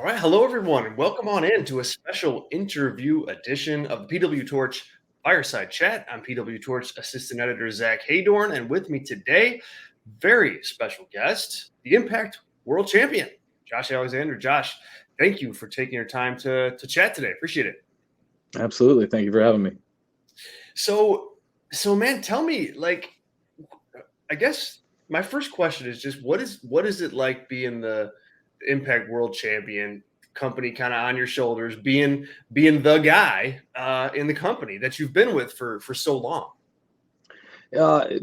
right, hello everyone, and welcome on in to a special interview edition of the PWTorch Fireside Chat. I'm PWTorch Assistant Editor Zack Heydorn, and with me today, very special guest, the Impact World Champion, Josh Alexander. Josh, thank you for taking your time to chat today. Appreciate it. Absolutely. Thank you for having me. So man, tell me, I guess my first question is just what is it like being the Impact World Champion, company kind of on your shoulders, being the guy in the company that you've been with for so long? I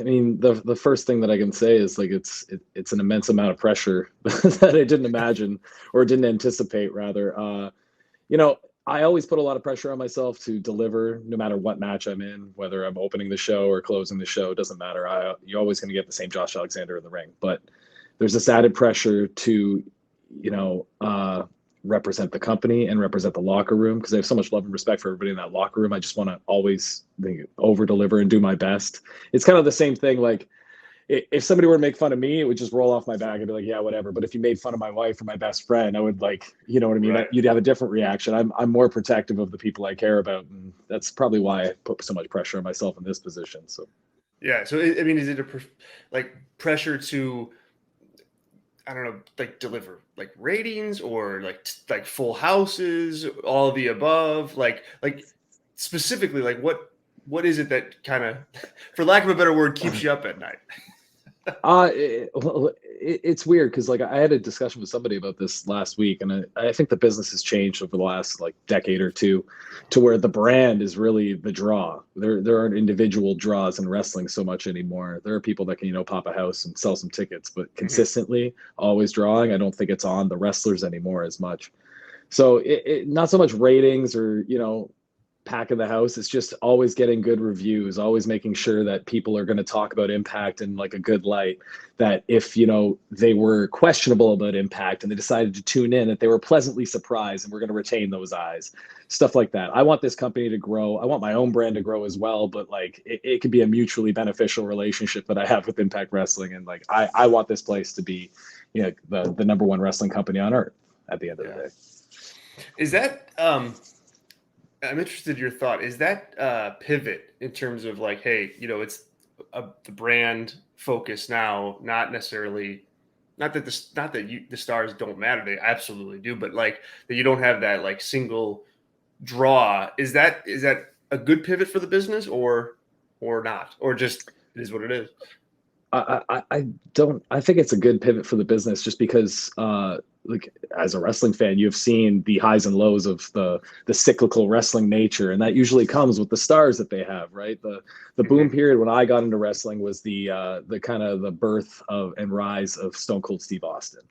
mean, the first thing that I can say is like it's an immense amount of pressure that I didn't imagine or didn't anticipate, rather. You know, I always put a lot of pressure on myself to deliver no matter what match I'm in, whether I'm opening the show or closing the show, it doesn't matter. You're always going to get the same Josh Alexander in the ring. But there's this added pressure to, you know, represent the company and represent the locker room, because I have so much love and respect for everybody in that locker room. I just want to always over deliver and do my best. It's kind of the same thing. Like if somebody were to make fun of me, it would just roll off my back and be like, yeah, whatever. But if you made fun of my wife or my best friend, I would, like, you know what I mean? Right. You'd have a different reaction. I'm more protective of the people I care about. And that's probably why I put so much pressure on myself in this position. So, Yeah. So I mean, is it like pressure to, I don't know, like deliver like ratings or like full houses, all of the above, like specifically, like what is it that kind of, for lack of a better word, keeps you up at night? It's weird because, like, I had a discussion with somebody about this last week, and I think the business has changed over the last like decade or two, to where the brand is really the draw. There aren't individual draws in wrestling so much anymore. There are people that can pop a house and sell some tickets, but consistently always drawing. I don't think it's on the wrestlers anymore as much. So not so much ratings or pack in the house. It's just always getting good reviews, always making sure that people are going to talk about Impact in like a good light, that if they were questionable about Impact and they decided to tune in, that they were pleasantly surprised and we're going to retain those eyes, stuff like that. I want this company to grow. I want my own brand to grow as well, but like it could be a mutually beneficial relationship that I have with Impact Wrestling, and like I want this place to be the number one wrestling company on earth at the end of the day. Is that I'm interested in your thought. Is that pivot in terms of like, hey, it's the brand focus now, not necessarily, not that the stars don't matter, they absolutely do, but like that you don't have that like single draw. Is that a good pivot for the business or not, or just it is what it is? I think it's a good pivot for the business, just because like as a wrestling fan, you've seen the highs and lows of the cyclical wrestling nature, and that usually comes with the stars that they have, right? The boom period when I got into wrestling was the kind of the birth of and rise of Stone Cold Steve Austin,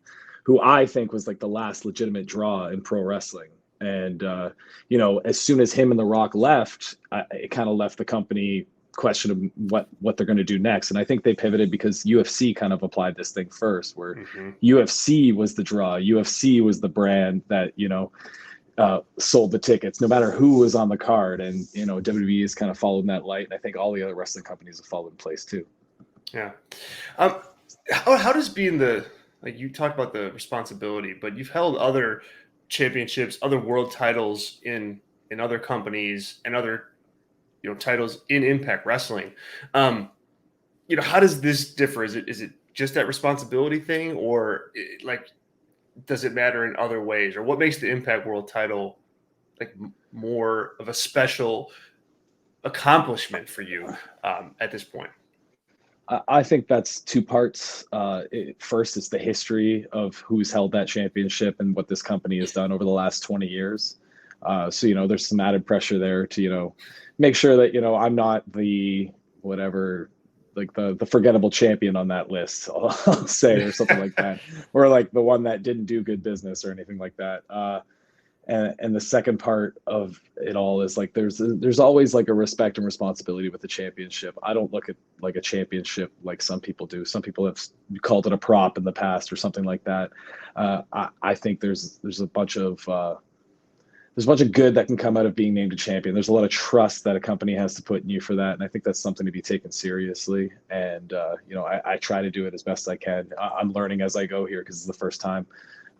who I think was like the last legitimate draw in pro wrestling. And as soon as him and The Rock left, it kind of left the company question of what they're going to do next. And I think they pivoted because UFC kind of applied this thing first, where UFC was the draw, UFC was the brand that sold the tickets no matter who was on the card. And WWE has kind of followed in that light, and I think all the other wrestling companies have followed in place too. Yeah. How does being like you talked about the responsibility, but you've held other championships, other world titles in other companies, and other titles in Impact Wrestling. How does this differ? Is it just that responsibility thing, or like does it matter in other ways, or what makes the Impact World title like more of a special accomplishment for you at this point? I think that's two parts. First, it's the history of who's held that championship and what this company has done over the last 20 years. So, there's some added pressure there to, make sure that, I'm not the whatever, like the forgettable champion on that list, I'll say, or something like that, or like the one that didn't do good business or anything like that. And the second part of it all is like there's always like a respect and responsibility with the championship. I don't look at like a championship like some people do. Some people have called it a prop in the past or something like that. I think there's a bunch of there's a bunch of good that can come out of being named a champion. There's a lot of trust that a company has to put in you for that, and I think that's something to be taken seriously. And I try to do it as best I can. I'm learning as I go here because it's the first time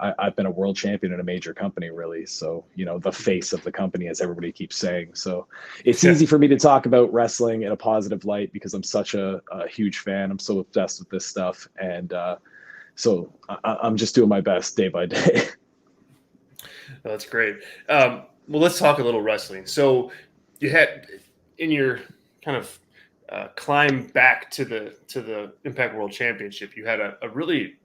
I've been a world champion in a major company, really. So, the face of the company, as everybody keeps saying. So it's easy for me to talk about wrestling in a positive light because I'm such a huge fan. I'm so obsessed with this stuff. And so I'm just doing my best day by day. Oh, that's great. Well, let's talk a little wrestling. So you had in your kind of climb back to the Impact World Championship, you had a really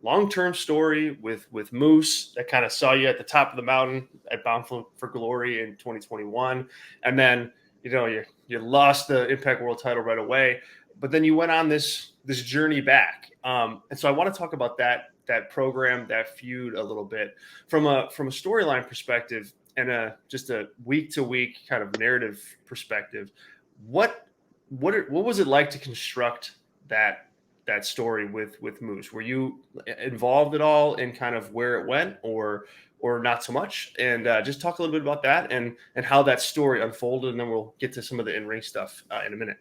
long-term story with Moose that kind of saw you at the top of the mountain at Bound for Glory in 2021, and then you lost the Impact World title right away, but then you went on this journey back, and so I want to talk about that program, that feud a little bit from a storyline perspective and just a week to week kind of narrative perspective. What was it like to construct that story with Moose? Were you involved at all in kind of where it went, or not so much? And just talk a little bit about that and how that story unfolded, and then we'll get to some of the in-ring stuff in a minute.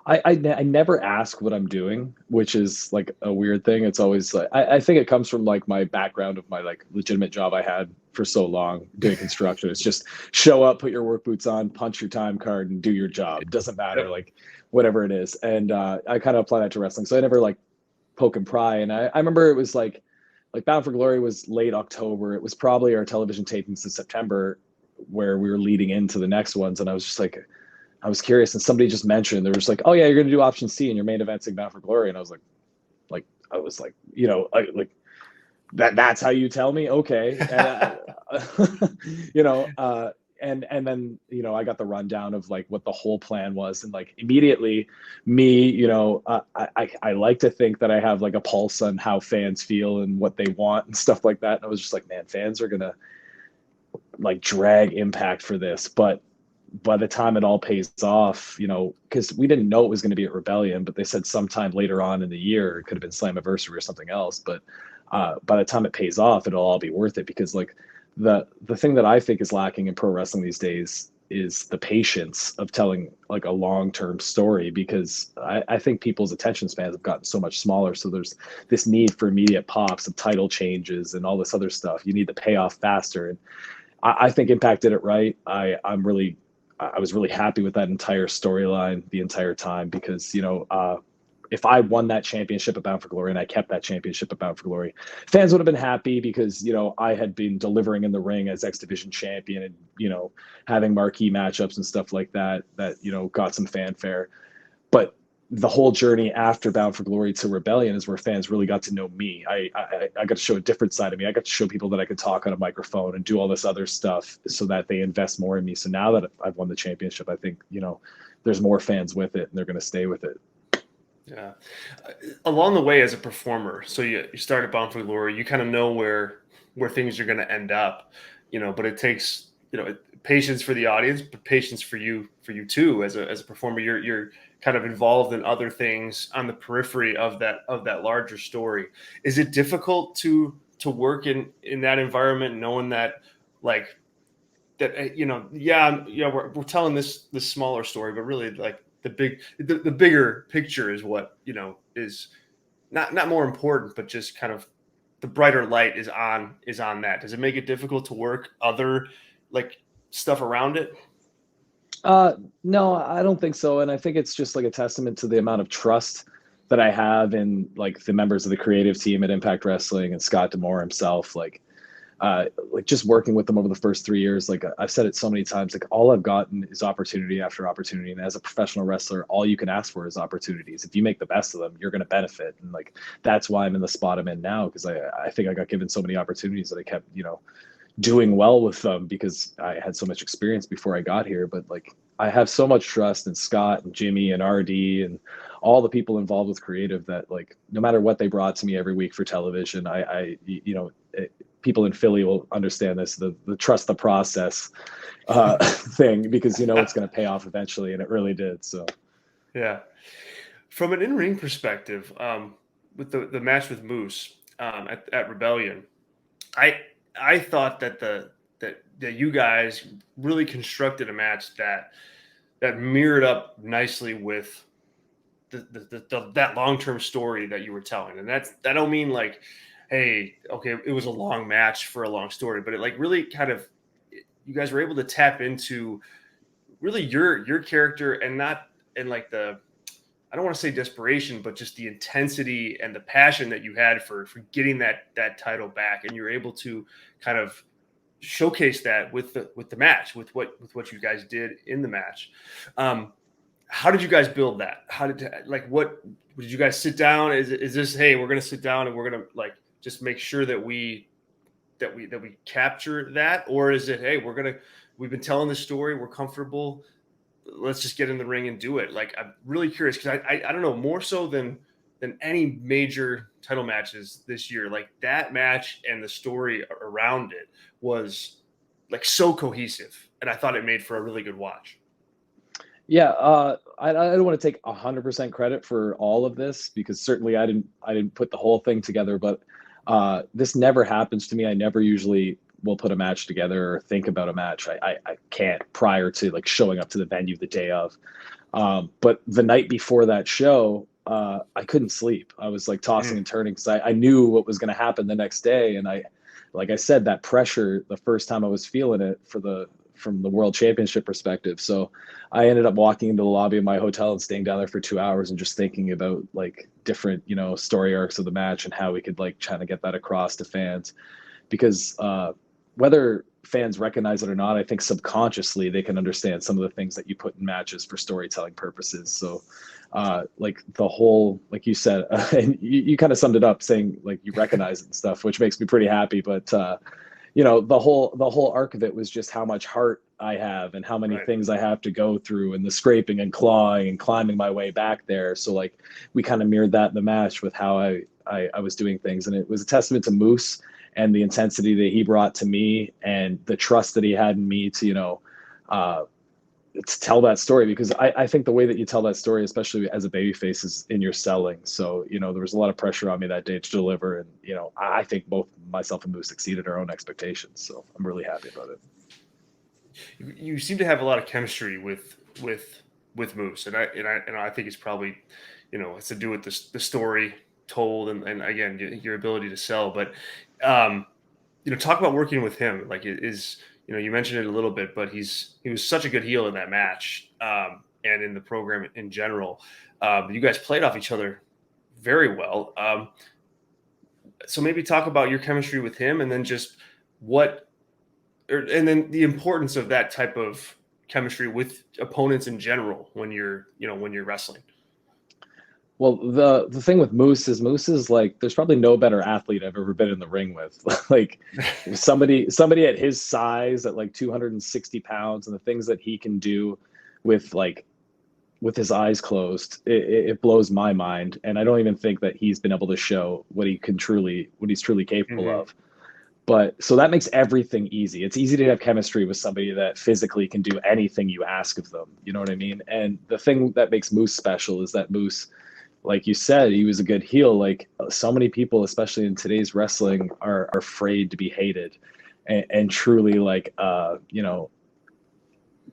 I never ask what I'm doing, which is like a weird thing. It's always like, I think it comes from like my background of my like legitimate job I had for so long doing construction. It's just show up, put your work boots on, punch your time card, and do your job. It doesn't matter, like whatever it is. And I kind of apply that to wrestling. So I never like poke and pry. And I remember it was like Bound for Glory was late October. It was probably our television tapings in September where we were leading into the next ones. And I was just like, I was curious, and somebody just mentioned, they were just like, "Oh yeah, you're going to do option C in your main eventing Bound for Glory," and I was like, that's how you tell me, okay, and then I got the rundown of like what the whole plan was, and like immediately, me, I like to think that I have like a pulse on how fans feel and what they want and stuff like that, and I was just like, man, fans are gonna like drag Impact for this, but by the time it all pays off, because we didn't know it was going to be at Rebellion, but they said sometime later on in the year, it could have been Slammiversary or something else. But by the time it pays off, it'll all be worth it, because like the thing that I think is lacking in pro wrestling these days is the patience of telling like a long-term story, because I think people's attention spans have gotten so much smaller. So there's this need for immediate pops of title changes and all this other stuff. You need the payoff faster. And I think Impact did it right. I was really happy with that entire storyline the entire time, because, if I won that championship at Bound for Glory and I kept that championship at Bound for Glory, fans would have been happy because, I had been delivering in the ring as X Division champion and, having marquee matchups and stuff like that, got some fanfare. But the whole journey after Bound for Glory to Rebellion is where fans really got to know me. I got to show a different side of me. I got to show people that I could talk on a microphone and do all this other stuff so that they invest more in me. So now that I've won the championship, I think, there's more fans with it and they're going to stay with it. Yeah. Along the way as a performer, so you started Bound for Glory, you kind of know where things are going to end up, but it takes, patience for the audience, but patience for you too, as a performer. You're kind of involved in other things on the periphery of that larger story. Is it difficult to work in that environment, knowing that like that, we're telling this smaller story, but really like the bigger picture is what, is not more important, but just kind of the brighter light is on that. Does it make it difficult to work other like stuff around it? No, I don't think so. And I think it's just like a testament to the amount of trust that I have in like the members of the creative team at Impact Wrestling and Scott D'Amore himself. Like just working with them over the first 3 years, like I've said it so many times, like all I've gotten is opportunity after opportunity. And as a professional wrestler, all you can ask for is opportunities. If you make the best of them, you're going to benefit. And like, that's why I'm in the spot I'm in now. Cause I think I got given so many opportunities that I kept, doing well with them because I had so much experience before I got here. But like, I have so much trust in Scott and Jimmy and RD and all the people involved with creative that like, no matter what they brought to me every week for television, people in Philly will understand this, the trust the process thing, because it's going to pay off eventually, and it really did. So yeah, from an in-ring perspective, with the match with Moose at Rebellion, I thought that that you guys really constructed a match that mirrored up nicely with that long-term story that you were telling. And that don't mean like, hey, okay, it was a long match for a long story, but it like really kind of, you guys were able to tap into really your character, and not in like I don't want to say desperation, but just the intensity and the passion that you had for getting that title back. And you're able to kind of showcase that with the match, with what you guys did in the match. How did you guys build that? What did you guys sit down? Is this, hey, we're going to sit down and we're going to like just make sure that we capture that? Or is it, hey, we've been telling this story, we're comfortable, let's just get in the ring and do it? Like, I'm really curious, because I don't know, more so than any major title matches this year, like that match and the story around it was like so cohesive, and I thought it made for a really good watch. Yeah, I don't want to take 100% credit for all of this, because certainly I didn't put the whole thing together, but this never happens to me. I never usually will put a match together or think about a match. I can't prior to like showing up to the venue the day of. But the night before that show, I couldn't sleep. I was like tossing and turning, because I knew what was going to happen the next day. And like I said, that pressure, the first time I was feeling it from the world championship perspective. So I ended up walking into the lobby of my hotel and staying down there for 2 hours and just thinking about like different, story arcs of the match and how we could like try to get that across to fans. Because whether fans recognize it or not, I think subconsciously they can understand some of the things that you put in matches for storytelling purposes. So like the whole, like you said, and you kind of summed it up saying like you recognize it and stuff, which makes me pretty happy. But the whole arc of it was just how much heart I have and how many things I have to go through, and the scraping and clawing and climbing my way back there. So like we kind of mirrored that in the match with how I was doing things. And it was a testament to Moose and the intensity that he brought to me and the trust that he had in me to, to tell that story. Because I think the way that you tell that story, especially as a babyface, is in your selling. So, there was a lot of pressure on me that day to deliver. And, I think both myself and Moose exceeded our own expectations. So I'm really happy about it. You seem to have a lot of chemistry with Moose. And I think it's probably, it's to do with the story told and again, your ability to sell. But, talk about working with him. Like, it is, you mentioned it a little bit, but he was such a good heel in that match, and in the program in general. You guys played off each other very well. So maybe talk about your chemistry with him, and then just and then the importance of that type of chemistry with opponents in general when you're wrestling. Well, the thing with Moose is like, there's probably no better athlete I've ever been in the ring with. Like somebody at his size, at like 260 pounds, and the things that he can do with his eyes closed, it blows my mind. And I don't even think that he's been able to show what he's truly capable of. But so that makes everything easy. It's easy to have chemistry with somebody that physically can do anything you ask of them. You know what I mean? And the thing that makes Moose special is that Moose, like you said, he was a good heel. Like so many people, especially in today's wrestling, are afraid to be hated and truly like,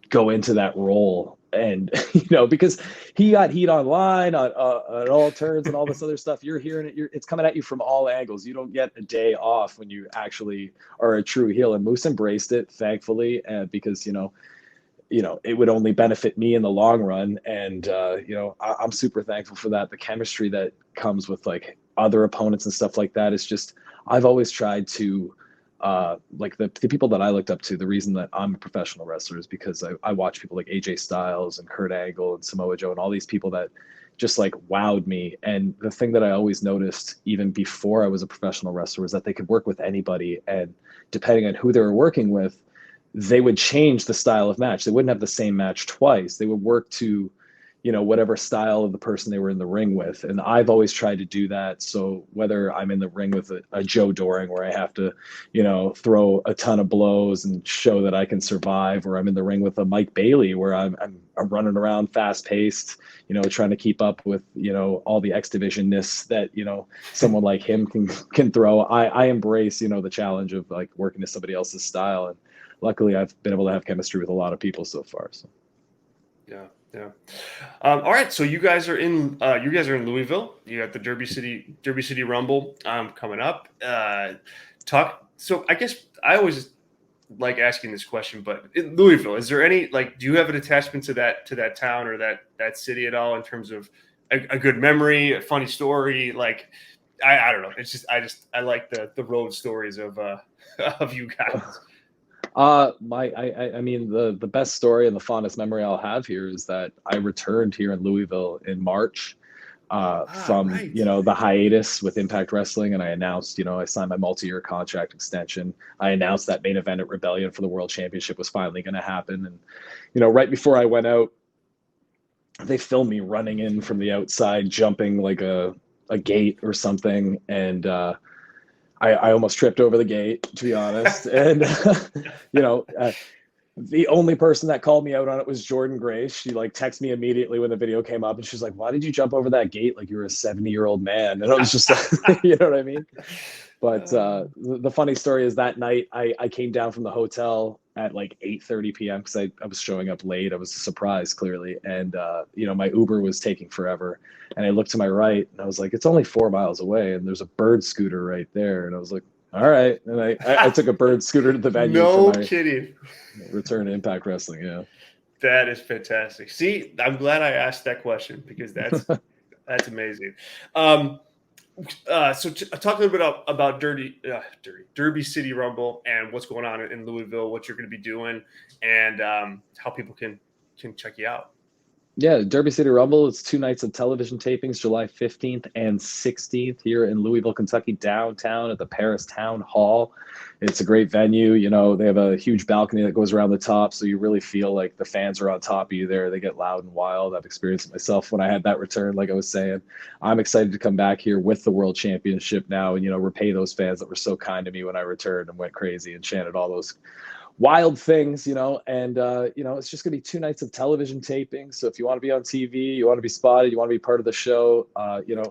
go into that role. And, because he got heat online on all turns and all this other stuff. You're hearing it. It's coming at you from all angles. You don't get a day off when you actually are a true heel. And Moose embraced it, thankfully, because, it would only benefit me in the long run. And, I'm super thankful for that. The chemistry that comes with like other opponents and stuff like that is just, I've always tried to, like the people that I looked up to, the reason that I'm a professional wrestler is because I watch people like AJ Styles and Kurt Angle and Samoa Joe and all these people that just like wowed me. And the thing that I always noticed even before I was a professional wrestler was that they could work with anybody. And depending on who they were working with, they would change the style of match. They wouldn't have the same match twice. They would work to, whatever style of the person they were in the ring with. And I've always tried to do that. So whether I'm in the ring with a Joe Doring where I have to, throw a ton of blows and show that I can survive, or I'm in the ring with a Mike Bailey where I'm running around fast paced, trying to keep up with, all the X Division-ness that, someone like him can throw. I embrace, the challenge of like working to somebody else's style. And luckily I've been able to have chemistry with a lot of people so far. So. Yeah, yeah. All right, so you guys are in Louisville. You got the Derby City Rumble coming up. So I guess I always like asking this question, but in Louisville, is there any do you have an attachment to that town or that city at all in terms of a good memory, a funny story? Like I don't know. It's just I like the road stories of of you guys. I mean, the best story and the fondest memory I'll have here is that I returned here in Louisville in March, from, Right. the hiatus with Impact Wrestling. And I announced, I signed my multi-year contract extension. I announced that main event at Rebellion for the World Championship was finally going to happen. And, right before I went out, they filmed me running in from the outside, jumping like a gate or something. And, I almost tripped over the gate, to be honest. And, the only person that called me out on it was Jordan Grace. She texted me immediately when the video came up, and she's like, "Why did you jump over that gate like you were a 70-year-old man?" And I was just, you know what I mean? But the funny story is that night I came down from the hotel at 8:30 p.m. because I was showing up late. I was a surprise, clearly. And, my Uber was taking forever. And I looked to my right and I was like, it's only 4 miles away. And there's a bird scooter right there. And I was like, all right. And I took a bird scooter to the venue No for my kidding. return to Impact Wrestling. Yeah. That is fantastic. See, I'm glad I asked that question because that's amazing. Talk a little bit about Derby City Rumble and what's going on in Louisville, what you're going to be doing, and how people can check you out. Yeah, Derby City Rumble. It's 2 nights of television tapings, July 15th and 16th here in Louisville, Kentucky, downtown at the Paris Town Hall. It's a great venue. They have a huge balcony that goes around the top, so you really feel like the fans are on top of you there. They get loud and wild. I've experienced it myself when I had that return, like I was saying. I'm excited to come back here with the World Championship now and, repay those fans that were so kind to me when I returned and went crazy and chanted all those wild things, and it's just gonna be 2 nights of television taping. So if you want to be on TV, you want to be spotted, you want to be part of the show,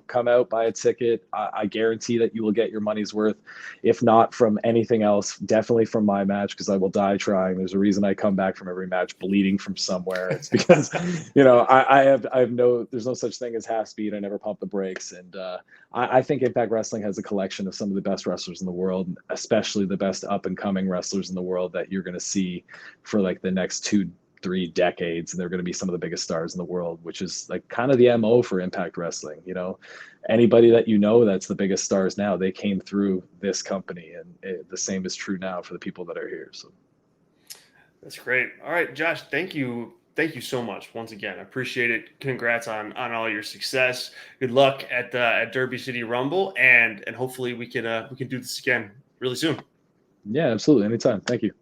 come out, buy a ticket. I guarantee that you will get your money's worth. If not from anything else, definitely from my match, because I will die trying. There's a reason I come back from every match bleeding from somewhere. It's because, there's no such thing as half speed. I never pump the brakes. And I think Impact Wrestling has a collection of some of the best wrestlers in the world, especially the best up and coming wrestlers in the world that you're going to see for the next 2-3 decades. And they're going to be some of the biggest stars in the world, which is kind of the MO for Impact Wrestling. Anybody that that's the biggest stars now, they came through this company, and the same is true now for the people that are here. So That's great. All right, Josh, thank you. Thank you so much once again. I appreciate it. Congrats on all your success. Good luck at Derby City Rumble, and hopefully we can do this again really soon. Yeah, absolutely. Anytime. Thank you.